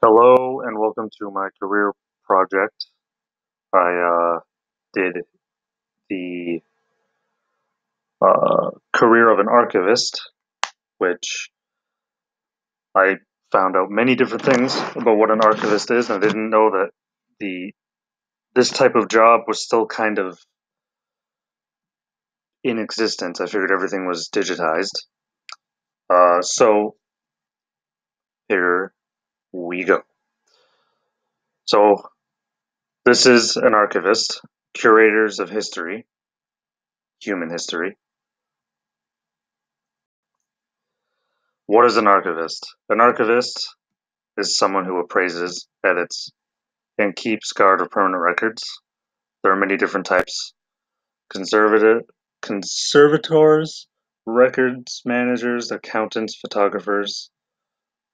Hello and welcome to my career project. I did the career of an archivist, which I found out many different things about what an archivist is, and I didn't know that the this type of job was still kind of in existence. I figured everything was digitized. So here we go. So this is an archivist, curators of history, human history. What is an archivist? An archivist is someone who appraises, edits, and keeps guard of permanent records. There are many different types: conservative, conservators, records managers, accountants, photographers.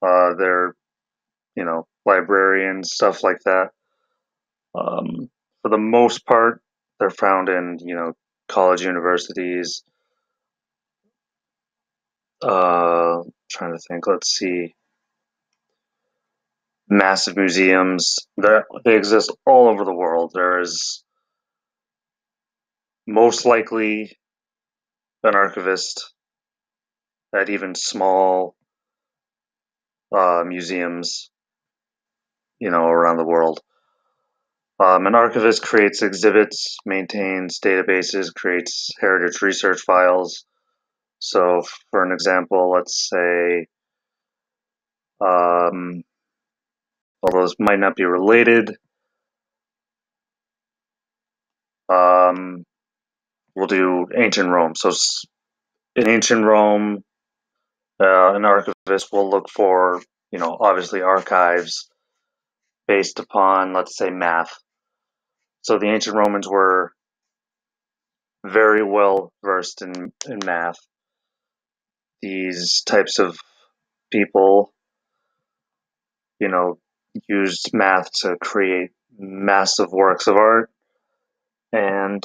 They're librarians, stuff like that. For the most part, they're found in college, universities. Trying to think. Let's see. Massive museums. They exist all over the world. There is most likely an archivist at even small museums, around the world. An archivist creates exhibits, maintains databases, creates heritage research files. So, for an example, let's say, although this might not be related, um, we'll do ancient Rome. So, in ancient Rome, an archivist will look for, obviously archives based upon, let's say, math. So the ancient Romans were very well versed in math. These types of people, you know, used math to create massive works of art and,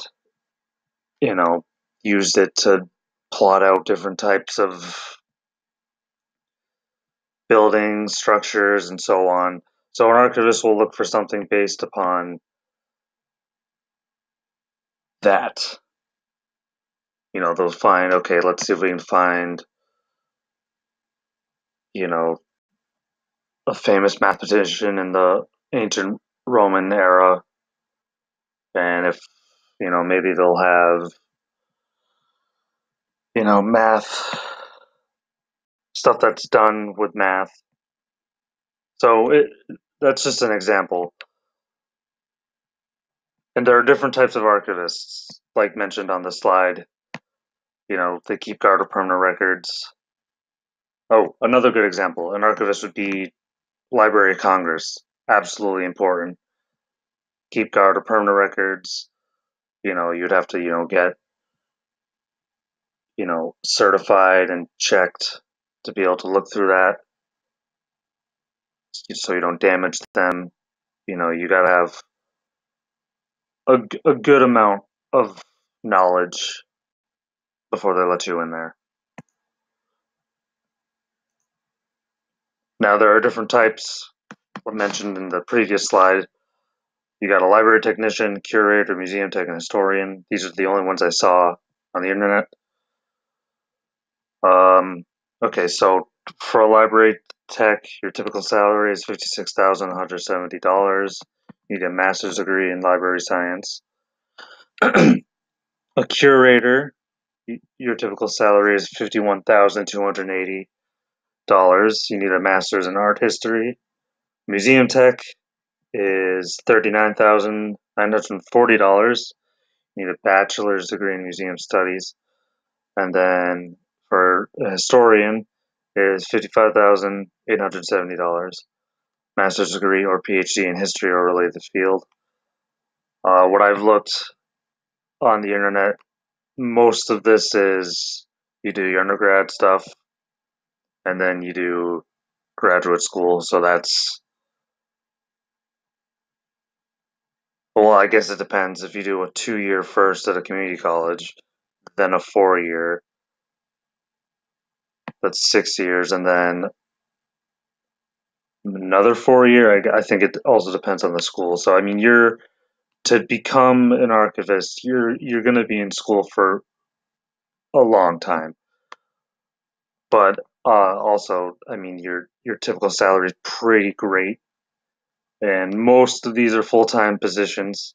you know, used it to plot out different types of buildings, structures, and so on. So an archivist will look for something based upon that. They'll find, okay, let's see if we can find, you know, a famous mathematician in the ancient Roman era, and if maybe they'll have math stuff that's done with math. So that's just an example. And there are different types of archivists, like mentioned on the slide. They keep guard of permanent records. Oh, another good example: an archivist would be Library of Congress. Absolutely important. Keep guard of permanent records. You'd have to get certified and checked to be able to look through that, so you don't damage them. You got to have a good amount of knowledge before they let you in there. Now, there are different types, mentioned in the previous slide. You got a library technician, curator, museum tech, and historian. These are the only ones I saw on the internet. Okay, so for a library tech, your typical salary is $56,170. You need a master's degree in library science. A curator, your typical salary is $51,280. You need a master's in art history. Museum tech is $39,940. You need a bachelor's degree in museum studies. And then for a historian is $55,870. Master's degree or PhD in history or related field. What I've looked on the internet, most of this is you do your undergrad stuff and then you do graduate school. So well, I guess it depends. If you do a 2-year first at a community college, then a 4-year, that's 6 years, and then Another 4 year. I think it also depends on the school. So I mean, you're to become an archivist, you're going to be in school for a long time. But also, I mean, your typical salary is pretty great, and most of these are full time positions,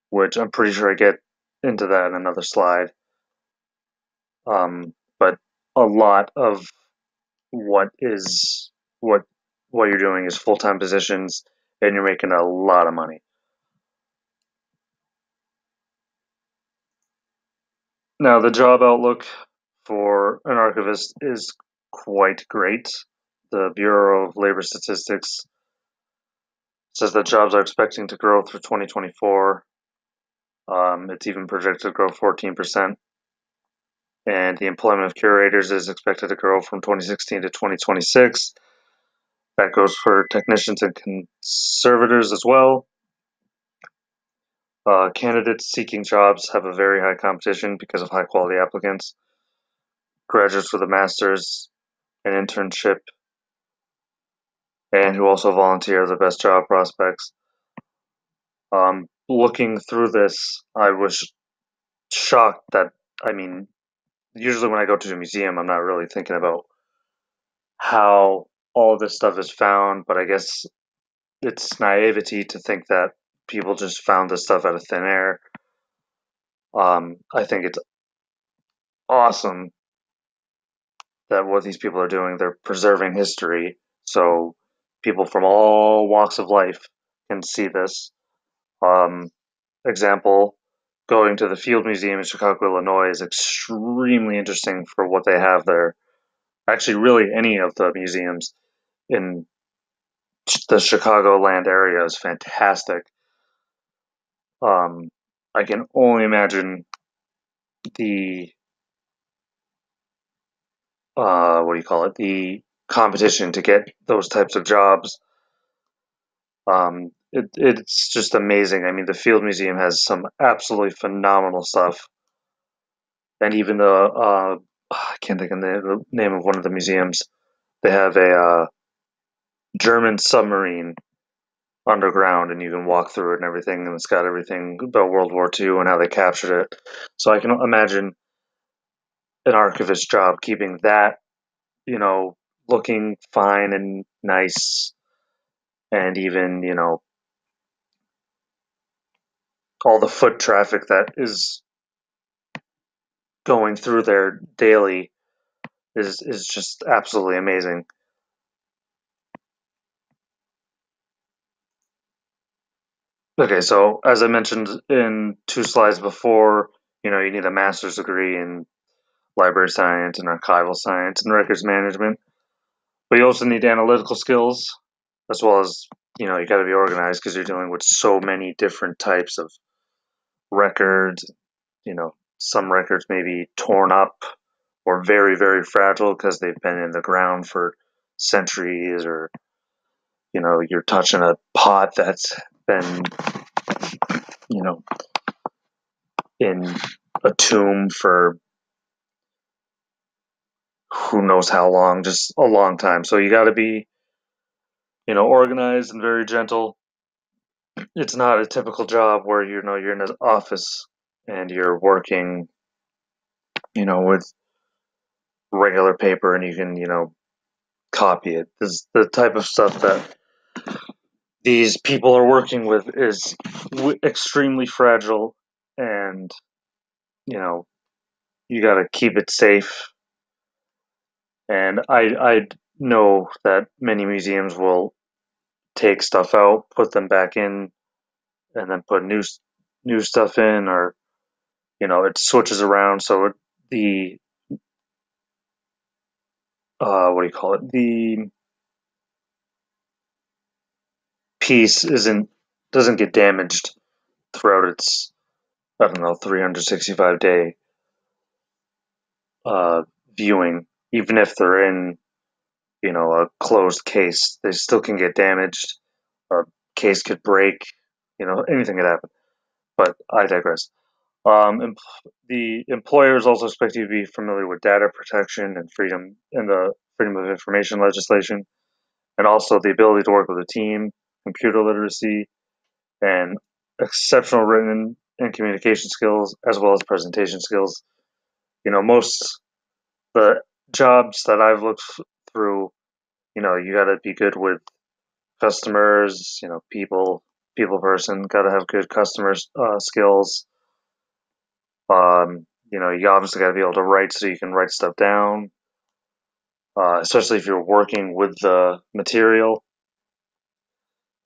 which I'm pretty sure I get into that in another slide. But a lot of what is what what you're doing is full time positions, and you're making a lot of money. Now, the job outlook for an archivist is quite great. The Bureau of Labor Statistics says that jobs are expecting to grow through 2024. It's even projected to grow 14%. And the employment of curators is expected to grow from 2016 to 2026. That goes for technicians and conservators as well. Candidates seeking jobs have a very high competition because of high quality applicants. Graduates with a master's, an internship, and who also volunteer are the best job prospects. Looking through this, I was shocked that, I mean, usually when I go to a museum, I'm not really thinking about how all this stuff is found, but I guess it's naivety to think that people just found this stuff out of thin air. I think it's awesome that what these people are doing, they're preserving history, so people from all walks of life can see this. Um, Example, going to the Field Museum in Chicago, Illinois is extremely interesting for what they have there. Actually, really, any of the museums in the Chicagoland area is fantastic. Um, I can only imagine the what do you call it? The competition to get those types of jobs. It's just amazing. I mean, the Field Museum has some absolutely phenomenal stuff, and even I can't think of the name of one of the museums. They have a German submarine underground, and you can walk through it and everything, and it's got everything about World War II and how they captured it. So I can imagine an archivist job keeping that, you know, looking fine and nice, and even, all the foot traffic that is going through there daily is just absolutely amazing. Okay, so as I mentioned in two slides before, you need a master's degree in library science and archival science and records management, but you also need analytical skills as well as, you got to be organized because you're dealing with so many different types of records. Some records may be torn up or very, very fragile because they've been in the ground for centuries, or, you're touching a pot that's been, you know, in a tomb for who knows how long, just a long time. So you got to be, organized and very gentle. It's not a typical job where, you're in an office and you're working, with regular paper and you can, copy it. This, the type of stuff that these people are working with is extremely fragile, and, you know, you got to keep it safe. And I know that many museums will take stuff out, put them back in, and then put new stuff in, or it switches around. So the what do you call it? The piece isn't doesn't get damaged throughout its, I don't know, 365-day uh, viewing. Even if they're in, a closed case, they still can get damaged. A case could break. Anything could happen. But I digress. The employers also expect you to be familiar with data protection and freedom and the Freedom of Information legislation, and also the ability to work with a team, computer literacy, and exceptional written and communication skills, as well as presentation skills. Most the jobs that I've looked through, you got to be good with customers, people person, got to have good customer skills. You obviously got to be able to write so you can write stuff down, especially if you're working with the material.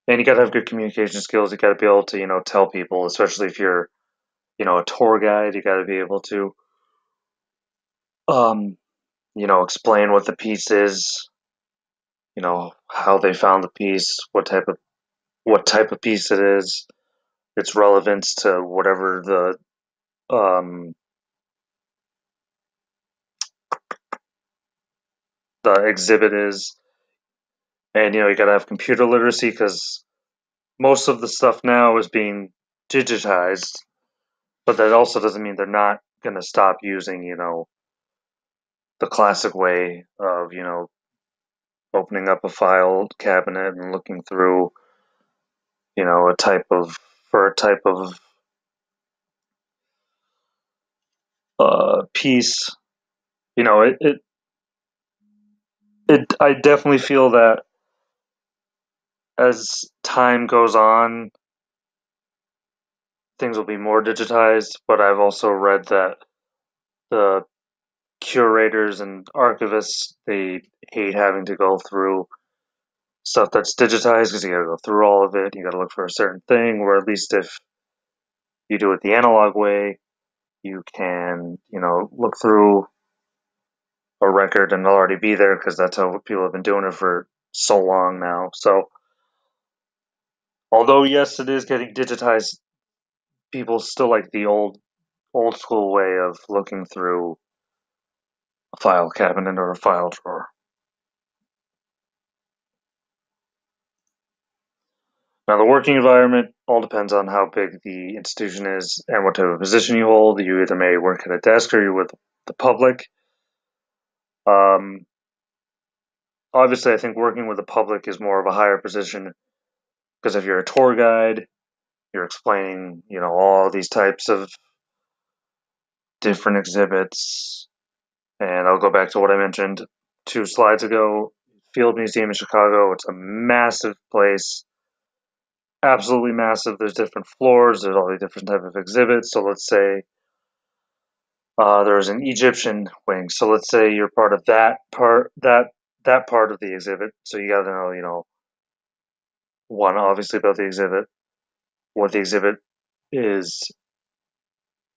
And you got to have good communication skills. You got to be able to, tell people, especially if you're, a tour guide, you got to be able to, um, explain what the piece is, how they found the piece, what type of piece it is, its relevance to whatever the exhibit is. And you got to have computer literacy because most of the stuff now is being digitized, but that also doesn't mean they're not going to stop using, the classic way of, opening up a file cabinet and looking through, a type of for a type of piece. It I definitely feel that as time goes on, things will be more digitized, but I've also read that the curators and archivists, they hate having to go through stuff that's digitized because you got to go through all of it. You got to look for a certain thing, or at least if you do it the analog way, you can, look through a record and it'll already be there because that's how people have been doing it for so long now. So, although yes, it is getting digitized, people still like the old school way of looking through a file cabinet or a file drawer. Now, the working environment all depends on how big the institution is and what type of position you hold. You either may work at a desk or you're with the public. Um, Obviously, I think working with the public is more of a higher position because if you're a tour guide, you're explaining, all these types of different exhibits. And I'll go back to what I mentioned 2 slides ago. Field Museum in Chicago. It's a massive place, absolutely massive. There's different floors. There's all these different type of exhibits. So let's say there's an Egyptian wing. So let's say you're part of that part of the exhibit. So you got to know, one obviously about the exhibit, what the exhibit is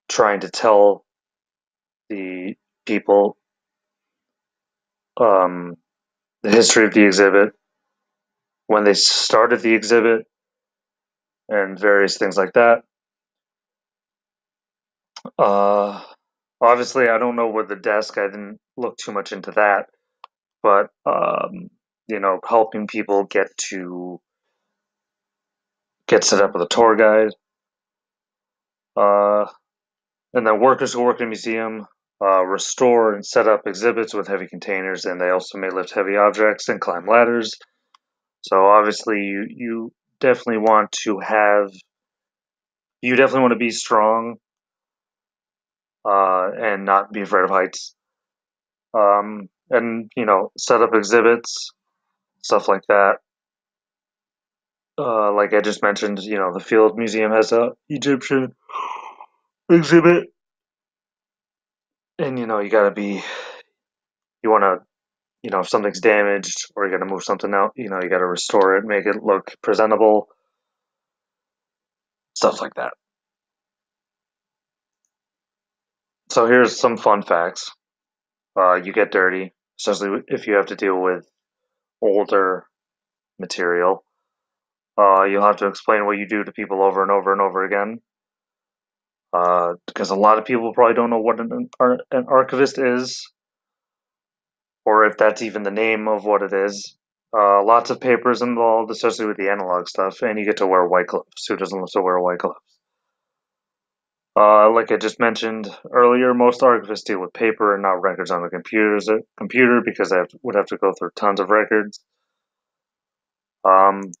trying to tell the people, um, the history of the exhibit, when they started the exhibit, and various things like that. Uh, Obviously, I don't know with the desk. I didn't look too much into that, but helping people get set up with a tour guide. Uh, and then workers who work in a museum restore and set up exhibits with heavy containers, and they also may lift heavy objects and climb ladders. So obviously, you definitely want to have you definitely want to be strong and not be afraid of heights. And set up exhibits, stuff like that. Like I just mentioned, the Field Museum has a Egyptian exhibit, and you gotta be, you want to, if something's damaged or you gotta move something out, you gotta restore it, make it look presentable, stuff like that. So here's some fun facts. You get dirty, especially if you have to deal with older material. You'll have to explain what you do to people over and over and over again. Because a lot of people probably don't know what an archivist is, or if that's even the name of what it is. Lots of papers involved, especially with the analog stuff, and you get to wear white gloves. Who doesn't love to wear white gloves? Like I just mentioned earlier, most archivists deal with paper and not records on the computer because they would have to go through tons of records. Um,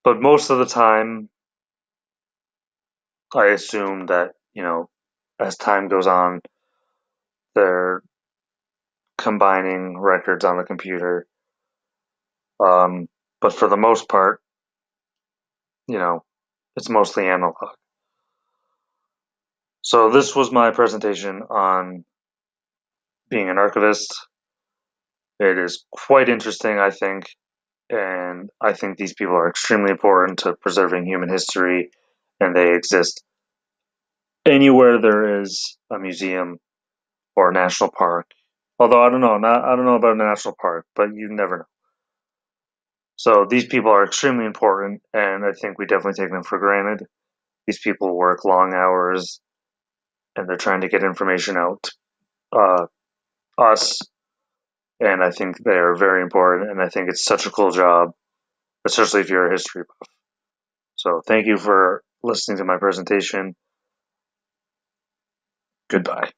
but most of the time, I assume that, as time goes on, they're combining records on the computer. But for the most part, you know, it's mostly analog. So this was my presentation on being an archivist. It is quite interesting, I think, and I think these people are extremely important to preserving human history, and they exist anywhere there is a museum or a national park. Although I don't know about a national park, but you never know. So these people are extremely important, and I think we definitely take them for granted. These people work long hours, and they're trying to get information out uh, us, and I think they are very important. And I think it's such a cool job, especially if you're a history buff. So thank you for listening to my presentation. Goodbye.